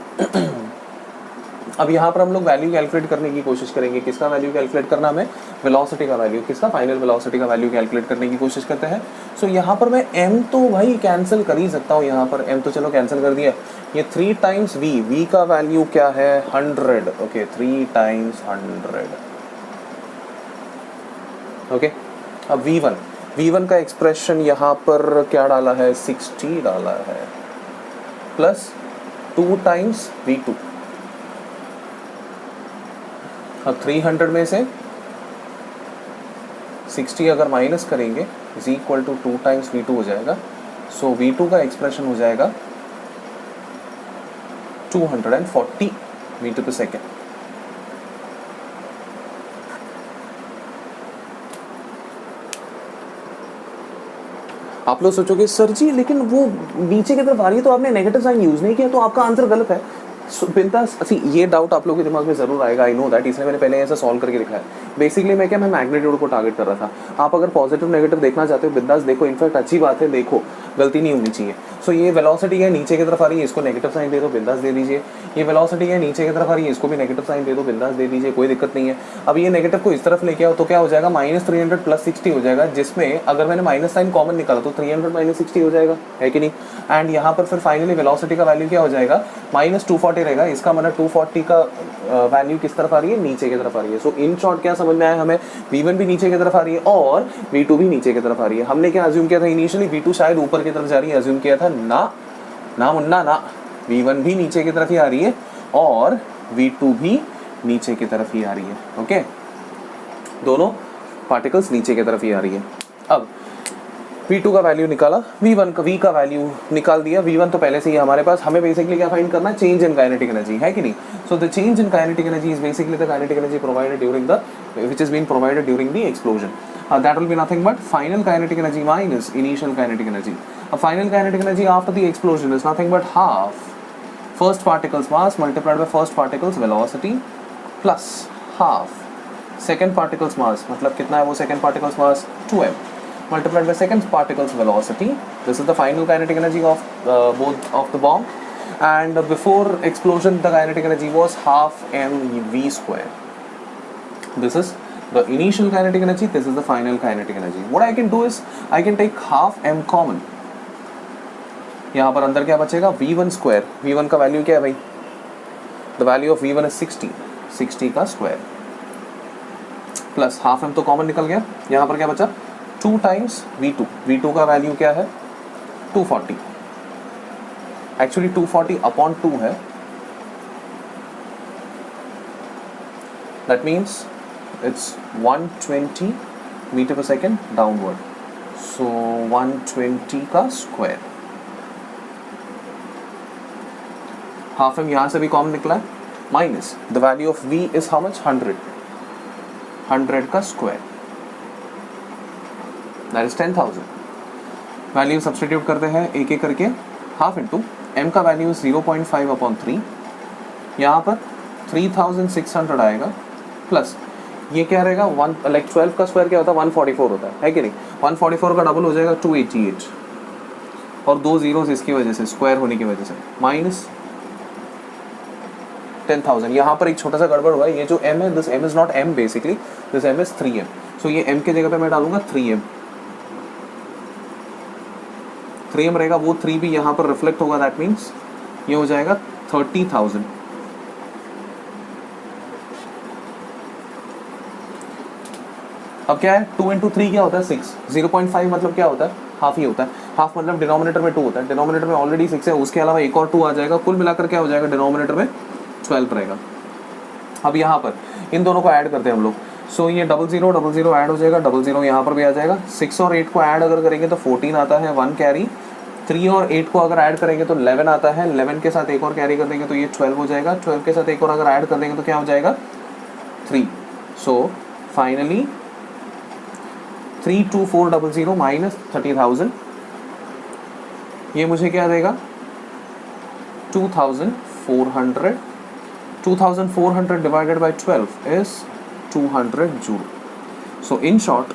A: अब यहाँ पर हम लोग वैल्यू कैलकुलेट करने की कोशिश करेंगे। किसका वैल्यू कैलकुलेट करना, हमें वेलोसिटी का वैल्यू, किसका, फाइनल वेलोसिटी का वैल्यू कैलकुलेट करने की कोशिश करते हैं। सो यहाँ पर मैं m तो भाई कैंसिल कर ही सकता हूँ, यहाँ पर m तो चलो कैंसिल कर दिया। ये 3 टाइम्स v का वैल्यू क्या है 100। Okay 3 times 100। ओके अब v1 का एक्सप्रेशन यहाँ पर क्या डाला है, 60 डाला है प्लस 2 टाइम्स v2। अब 300 में से 60 अगर माइनस करेंगे is equal to 2 times v2 हो जाएगा। सो v2 का एक्सप्रेशन हो जाएगा 240 मीटर पर सेकेंड। आप लोग सोचोगे सर जी लेकिन वो नीचे की तरफ आ रही है तो आपने नेगेटिव साइन यूज नहीं किया, तो आपका आंसर गलत है। ये डाउट आप लोगों के दिमाग में जरूर आएगा, आई नो दैट, इसलिए मैंने पहले ऐसा सॉल्व करके दिखाया। बेसिकली मैं मैग्नीट्यूड को टारगेट कर रहा था। आप अगर पॉजिटिव नेगेटिव देखना चाहते हो बिंदास देखो, इनफैक्ट अच्छी बात है, देखो गलती नहीं होनी चाहिए। सो ये वेलोसिटी है नीचे की तरफ आ रही है, इसको नेगेटिव साइन दे दो, बिंदास दे दीजिए। ये वेलोसिटी है नीचे की तरफ आ रही है, इसको भी नेगेटिव साइन दे दो, बिंदास दे दीजिए, कोई दिक्कत नहीं है। अब ये नेगेटिव को इस तरफ लेके आओ तो क्या हो जाएगा, -300 प्लस 60 हो जाएगा, जिसमें अगर मैंने माइनस साइन कॉमन निकाला तो 300 माइनस 60 हो जाएगा, है कि नहीं। एंड यहाँ पर फिर फाइनली वेलोसिटी का वैल्यू क्या हो जाएगा, -240 रहेगा। इसका मतलब 240 का वैल्यू किस तरफ आ रही है, नीचे की तरफ आ रही है। सो इन शॉर्ट क्या समझ में आया हमें, v1 भी नीचे की तरफ आ रही है और v2 भी नीचे की तरफ आ रही है। हमने क्या अज्यूम किया था इनिशियली, v2 शायद ऊपर की तरफ जा रही है, अज्यूम किया था ना मुन्ना ना, v1 भी नीचे की तरफ ही आ रही है और v2 भी नीचे की तरफ ही आ रही है। ओके, दोनों पार्टिकल्स नीचे की तरफ ही आ रही है। अब v2 का वैल्यू निकाला, v का वैल्यू निकाल दिया। v1 तो पहले से ही हमारे पास, हमें बेसिकली क्या फाइंड करना है, चेंज इन काइनेटिक एनर्जी, है कि नहीं। सो the change in kinetic energy is basically the kinetic energy provided during the which is being provided during the explosion. That will be nothing but final kinetic energy minus initial kinetic energy. Final kinetic energy after the explosion is nothing but half first particle's mass multiplied by first particle's velocity plus half second particle's mass, मतलब कितना है वो second particle's mass, 2m multiplied by second particle's velocity. This is the final kinetic energy of both of the bomb. and before explosion the kinetic energy was half mv square. This is the initial kinetic energy, this is the final kinetic energy. What I can do is I can take half m common. यहाँ पर अंदर क्या बचेगा, v1 स्क्वायर. v1 का वैल्यू क्या है भाई, the value of v1 is 60 का स्क्वायर प्लस हाफ m तो कॉमन निकल गया. यहाँ पर क्या बचा, 2 टाइम्स v2 का वैल्यू क्या है 240. एक्चुअली 240 अपॉन 2 है, that means it's 120 metre per second downward. सो 120 का स्क्वायर. हाफ एम यहां से भी कॉमन निकला है, minus the value of v is how much 100 का square, that is 10,000. Value substitute करते हैं एक एक करके. हाफ इंटू m का वैल्यू 0.5 अपॉन 3, यहाँ पर 3600 आएगा प्लस ये क्या रहेगा 12 का स्क्वायर क्या होता है 144 होता है कि नहीं. 144 का डबल हो जाएगा 288 और 2 जीरोस इसकी वजह से स्क्वायर होने की वजह से माइनस 10,000. यहाँ पर एक छोटा सा गड़बड़ हुआ है, ये जो m है this m is not m basically, this m is 3m. सो ये m के जगह पे मैं डालूंगा 3m रहेगा, वो 3 भी यहाँ पर रिफ्लेक्ट होगा, दैट मीन्स ये हो जाएगा 30,000. अब क्या है 2 इंटू 3 क्या होता है 6. 0.5 मतलब क्या होता है हाफ ही होता है. हाफ मतलब डिनोमिनेटर में 2 होता है, डिनोमिनेटर में ऑलरेडी 6 है, उसके अलावा एक और 2 आ जाएगा, कुल मिलाकर क्या हो जाएगा डिनोमिनेटर में 12 रहेगा. अब यहाँ पर इन दोनों को ऐड करते हैं हम लोग. सो ये 00 ऐड हो जाएगा, 00 यहाँ पर भी आ जाएगा. 6 और 8 को ऐड अगर करेंगे तो 14 आता है, 1 कैरी. 3 और 8 को अगर ऐड करेंगे तो 11 आता है, 11 के साथ एक और कैरी कर देंगे तो ये 12 हो जाएगा, 12 के साथ एक और अगर ऐड कर देंगे तो क्या हो जाएगा 3. सो फाइनली 32400 माइनस 30,000 ये मुझे क्या देगा 2400. 2400 divided by 12 is 200 joule. So in short,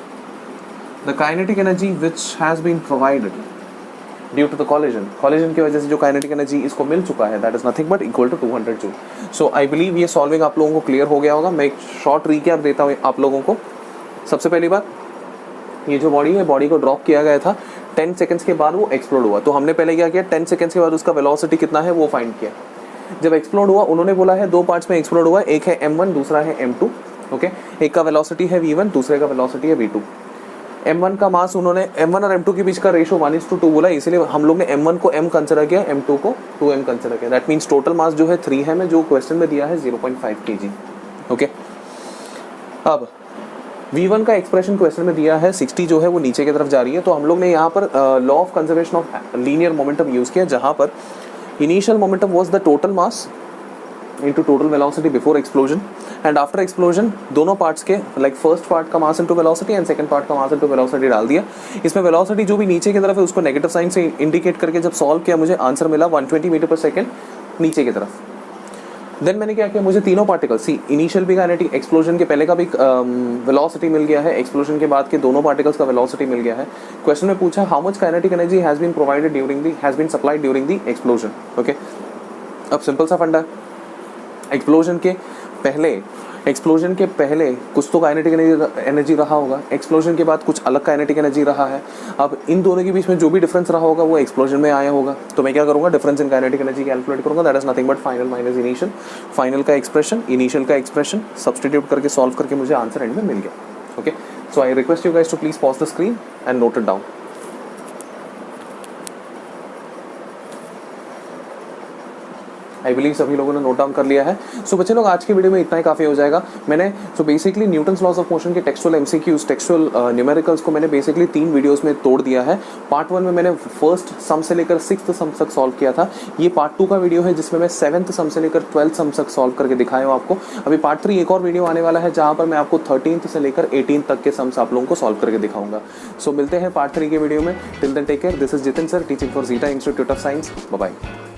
A: the kinetic energy which has been provided due to the collision की वजह से जो kinetic energy इसको मिल चुका है, that is nothing but equal to 200 joule. So I believe ये solving आप लोगों को clear हो गया होगा. मैं एक short recap देता हूँ आप लोगों को. सबसे पहली बात, ये जो बॉडी है, बॉडी को ड्रॉप किया गया था, 10 सेकंड्स के बाद वो एक्सप्लोड हुआ. तो हमने पहले क्या किया, 10 सेकंड्स के बाद उसका वेलोसिटी कितना है वो फाइंड किया. जब एक्सप्लोड हुआ उन्होंने बोला है 2 पार्ट्स में एक्सप्लोड हुआ, एक है m1 दूसरा है m2. ओके, एक का वेलोसिटी है v1 दूसरे का वेलोसिटी है v2. m1 का मास उन्होंने m1 और m2 के बीच का रेशो 1:2 बोला, इसलिए हम लोग ने m1 को m कंसिडर किया, m2 को 2m कंसिडर किया. दैट मीन्स टोटल मास जो है 3 है, में जो क्वेश्चन में दिया है 0.5 kg. ओके, अब v1 का एक्सप्रेशन क्वेश्चन में दिया है 60 जो है वो नीचे की तरफ जा रही है. तो हम लोग ने यहाँ पर law of conservation of linear momentum use किया, जहाँ पर initial momentum was the total mass into total velocity before explosion and after explosion. दोनों पार्ट्स के लाइक फर्स्ट पार्ट का mass into velocity and second part का मास इनटू वेलोसिटी डाल दिया. इसमें वेलोसिटी जो भी नीचे की तरफ है उसको नेगेटिव साइन से इंडिकेट करके जब सॉल्व किया मुझे आंसर मिला 120 मीटर पर सेकेंड नीचे की तरफ. देन मैंने क्या किया, मुझे तीनों पार्टिकल इनिशियल भी काइनेटिक, एक्सप्लोजन के पहले का भी वेलोसिटी मिल गया है, एक्सप्लोजन के बाद के दोनों पार्टिकल्स का वेलोसिटी मिल गया है. क्वेश्चन में पूछा how much kinetic energy has been provided has been supplied during the explosion. Okay, अब सिंपल सा फंडा, एक्सप्लोजन के पहले कुछ तो काइनेटिक एनर्जी रहा होगा, एक्सप्लोजन के बाद कुछ अलग काइनेटिक एनर्जी रहा है. अब इन दोनों के बीच में जो भी डिफरेंस रहा होगा वो एक्सप्लोजन में आया होगा. तो मैं क्या करूंगा, difference in kinetic energy calculate करूंगा. That is nothing but final minus initial. Final का एक्सप्रेशन इनिशियल का एक्सप्रेशन सब्स्टिट्यूट करके सॉल्व करके मुझे आंसर एंड में मिल गया. Okay, so I request you guys to please pause the screen and note it down. I believe सभी लोगों ने नोट डाउन कर लिया है. सो बच्चे लोग आज की वीडियो में इतना ही काफ़ी हो जाएगा. मैंने basically Newton's laws of motion के टेक्सुअल एमसीक्यूज, टेक्सुअल न्यूमेरिकल्स को मैंने बेसिकली 3 वीडियोस में तोड़ दिया है. पार्ट 1 में मैंने फर्स्ट सम से लेकर 6th सम तक सॉल्व किया था. ये पार्ट 2 का वीडियो है जिसमें मैं 7th सम से लेकर 12th सम तक सॉल्व करके दिखाया हूँ आपको. अभी पार्ट 3 एक और वीडियो आने वाला है जहाँ पर मैं आपको 13th से लेकर 18th तक के सम्स आप लोगों को सॉल्व करके दिखाऊंगा. सो मिलते हैं पार्ट 3 के वीडियो में. Till then take care. This is Jitin sir, teaching for Zeta Institute of Science. Bye bye.